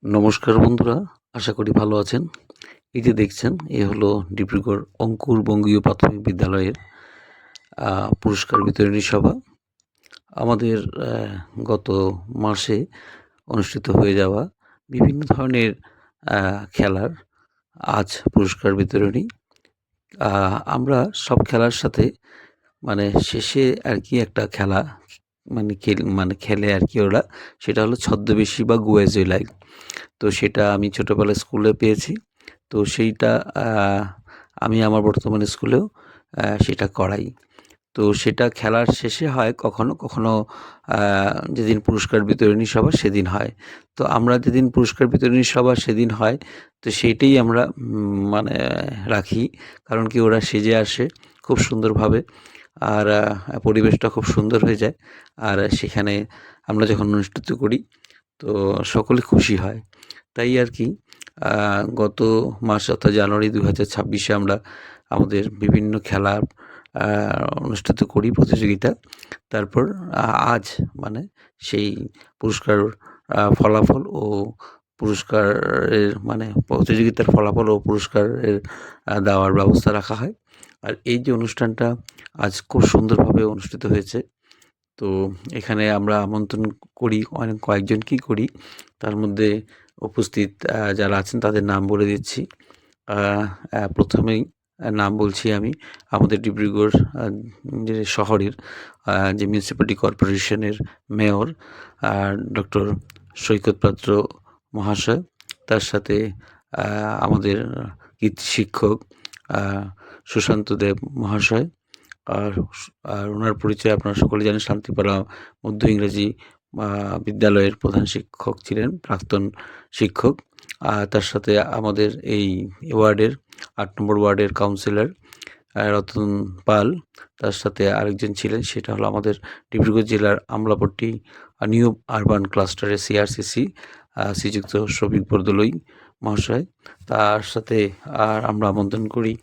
নমস্কার বন্ধুরা, আশা করি ভালো আছেন। এই যে দেখছেন এ হলো ডিব্রুগড় অঙ্কুর বঙ্গীয় প্রাথমিক বিদ্যালয়ের পুরস্কার বিতরণী সভা। আমাদের গত মাসে অনুষ্ঠিত হয়ে যাওয়া বিভিন্ন ধরনের খেলার আজ পুরস্কার বিতরণী। আমরা সব খেলার সাথে শেষে আরকি একটা খেলা খেলে আরকি ওরা, সেটা হলো ছদ্মবেশী বা গুয়াজে লাইভ। তো সেটা আমি ছোটোবেলায় স্কুলে পেয়েছি। তো সেইটা আ আমি আমার বর্তমান স্কুলেও সেটা করাই। তো সেটা খেলার শেষে হয় কখনো, কখনো আ যেদিন পুরস্কার বিতরণী সভা সেদিন হয়। তো আমরা যেদিন পুরস্কার বিতরণী সভা সেদিন হয়, তো সেইটাই আমরা রাখি। কারণ কি ওরা সেজে আসে খুব সুন্দরভাবে। আর পরিবেশটা খুব সুন্দর হয়ে যায়। আর সেখানে আমরা যখন অনুষ্ঠিত করি তো সকলে খুশি হয়। তাই আরকি আ গত মাস অর্থাৎ জানুয়ারি ২০২৬-এ আমরা আমাদের বিভিন্ন খেলা আ অনুষ্ঠিত করি প্রতিযোগিতা। তারপর আজ সেই পুরস্কার ফলাফল ও পুরস্কারের প্রতিযোগিতার ফলাফল ও পুরস্কারের দেওয়ার ব্যবস্থা রাখা হয়। আর এই যে অনুষ্ঠানটা আজ খুব সুন্দরভাবে অনুষ্ঠিত হয়েছে। তো এখানে আমরা আমন্ত্রণ করি কয়েকজনকেই করি। তার মধ্যে উপস্থিত যারা আছেন তাদের নাম বলে দিচ্ছি। আ আ ১ম এই নাম বলছি আমি। আমাদের ডিব্রুগড় যে শহরের যে মিউনিসিপ্যালিটি কর্পোরেশনের মেয়র ডক্টর সৈকত পাত্র মহাশয়। তার সাথে আ আমাদের কৃতী শিক্ষক আ সুশান্ত দেব মহাশয়। আর আর উনার পরিচয় আপনারা সকলে জানেন, শান্তিপাড়া মধ্য ইংরেজি আ বিদ্যালয়ের প্রধান শিক্ষক ছিলেন, প্রাক্তন শিক্ষক। তার সাথে আমাদের এই ওয়ার্ডের ৮ নম্বর ওয়ার্ডের কাউন্সিলর রতন পাল। তার সাথে আরেকজন ছিলেন, সেটা হলো আমাদের ডিব্রুগড় জেলার আমলাপট্টি নিউ আরবান ক্লাস্টারের সিআরসিসি শ্রীযুক্ত শফিক বরদলৈ মহাশয়। তার সাথে আমরা আমন্ত্রণ করি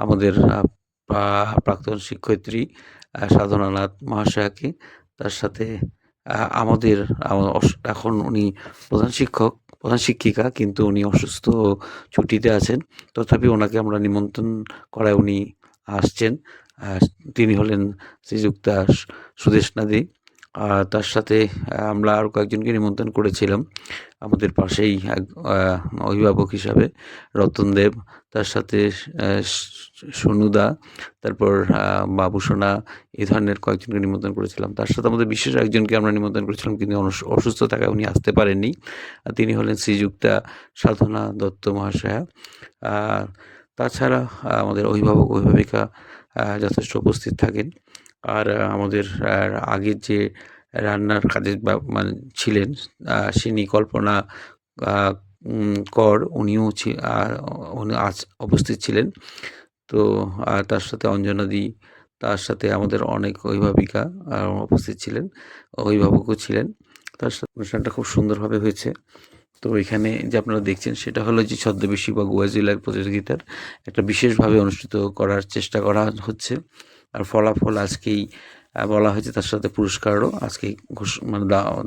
আমাদের প্রাক্তন শিক্ষয়িত্রী সাধনানাথ মহাশয়াকে। তার সাথে আমাদের এখন উনি প্রধান শিক্ষক, প্রধান শিক্ষিকা, কিন্তু উনি অসুস্থ ও ছুটিতে আছেন। তথাপি ওনাকে আমরা নিমন্ত্রণ করায় উনি আসছেন। আ তিনি হলেন শ্রীযুক্তা সুদেষ্ণা দে। তার সাথে আমরা আরও কয়েকজনকে নিমন্ত্রণ করেছিলাম। আমাদের পাশেই এক অভিভাবক হিসাবে রতন দেব, তার সাথে সনুদা, তারপর বাবুসোনা, এই ধরনের কয়েকজনকে নিমন্ত্রণ করেছিলাম। তার সাথে আমাদের বিশেষ একজনকে আমরা নিমন্ত্রণ করেছিলাম, কিন্তু অসুস্থ থাকায় উনি আসতে পারেননি। তিনি হলেন শ্রীযুক্তা সাধনা দত্ত মহাশয়া। আ তাছাড়া আমাদের অভিভাবক, অভিভাবিকা যথেষ্ট উপস্থিত থাকেন। আর আমাদের আগের যে রান্নার কাজে ছিলেন সিনি কল্পনা আ কর, উনিও উনি উপস্থিত ছিলেন। তো তার সাথে অঞ্জনাদি, তার সাথে আমাদের অনেক অভিভাবিকা উপস্থিত ছিলেন, অভিভাবকও ছিলেন। তার সাথে অনুষ্ঠানটা খুব সুন্দরভাবে হয়েছে। তো এখানে যে আপনারা দেখছেন সেটা হলো যে ছদ্মবেশী বা গোয়াজিলার প্রতিযোগিতার একটা বিশেষভাবে অনুষ্ঠিত করার চেষ্টা করা হচ্ছে। আর ফলাফল আজকেই বলা হয়েছে, তার সাথে পুরস্কারও আজকেই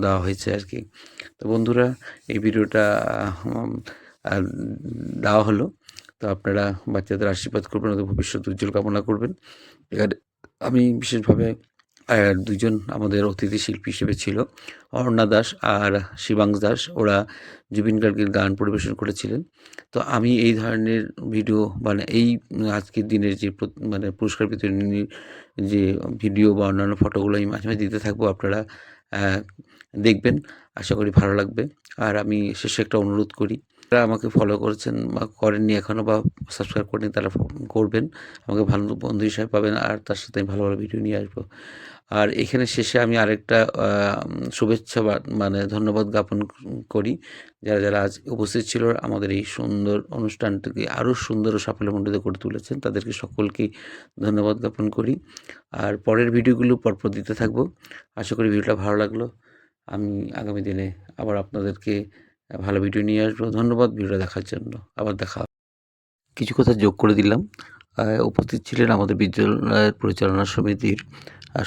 দেওয়া হয়েছে আরকি। তো বন্ধুরা, এই ভিডিওটা উম আ দেওয়া হলো। তো আপনারা বাচ্চাদের আশীর্বাদ করবেন, ওদের ভবিষ্যৎ উজ্জ্বল কামনা করবেন। এখানে আমি বিশেষভাবে ২ জন আমাদের অতিথি শিল্পী হিসেবে ছিল। অরণ্যা দাস আর শিবাংশ দাস। ওরা জুবিন গার্গের গান পরিবেশন করেছিলেন। তো আমি এই ধরনের ভিডিও এই আজকের দিনের যে পুরস্কার বিতরণীর যে ভিডিও বা অন্যান্য ফটোগুলো আমি মাঝে, মাঝে দিতে থাকবো। আপনারা দেখবেন। আশা করি ভালো লাগবে। আর আমি শেষে একটা অনুরোধ করি। যারা আমাকে ফলো করেছেন বা করেননি এখনও বা সাবস্ক্রাইব করেনি, তারা করবেন। আমাকে ভালো বন্ধু হিসাবে পাবেন। আর তার সাথে আমি ভালো, ভালো ভিডিও নিয়ে আসবো। আর এখানে শেষে আমি আরেকটা শুভেচ্ছা ধন্যবাদ জ্ঞাপন করি। যারা, যারা আজ উপস্থিত ছিল আমাদের এই সুন্দর অনুষ্ঠানটিকে আরও সুন্দর ও সাফল্যমণ্ডিত করে তুলেছেন, তাদেরকে সকলকেই ধন্যবাদ জ্ঞাপন করি। আর পরের ভিডিওগুলো পরপর দিতে থাকবো। আশা করি ভিডিওটা ভালো লাগলো। আমি আগামী দিনে আবার আপনাদেরকে ভালো ভিডিও নিয়ে আসবো। ধন্যবাদ ভিডিওটা দেখার জন্য। আবার দেখা হবে। কিছু কথা যোগ করে দিলাম। উপস্থিত ছিলেন আমাদের বিদ্যালয়ের পরিচালনা সমিতির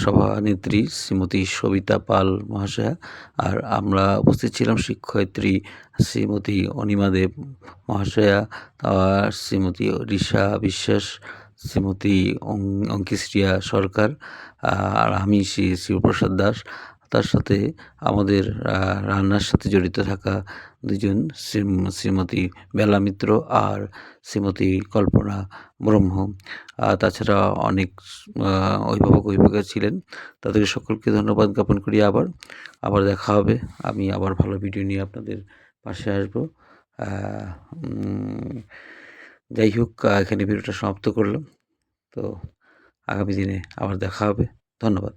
সভানেত্রী শ্রীমতী সবিতা পাল মহাশয়া। আর আমরা উপস্থিত ছিলাম শিক্ষয়িত্রী শ্রীমতী অনিমা দেব মহাশয়া, শ্রীমতী রিষা বিশ্বাস, শ্রীমতী অঙ্কিশ্রিয়া সরকার, আর আমি শিবপ্রসাদ দাস। তার সাথে আমাদের রান্নার সাথে জড়িত থাকা দুজন শ্রীমতী বেলা মিত্র আর শ্রীমতী কল্পনা ব্রহ্ম। তাছাড়া অনেক অভিভাবক ছিলেন। তাদেরকে সকলকে ধন্যবাদ জ্ঞাপন করি। আবার দেখা হবে। আমি আবার ভালো ভিডিও নিয়ে আপনাদের পাশে আসবো। যাই হোক, এখানে ভিডিওটা সমাপ্ত করলাম। তো আগামী দিনে আবার দেখা হবে। ধন্যবাদ।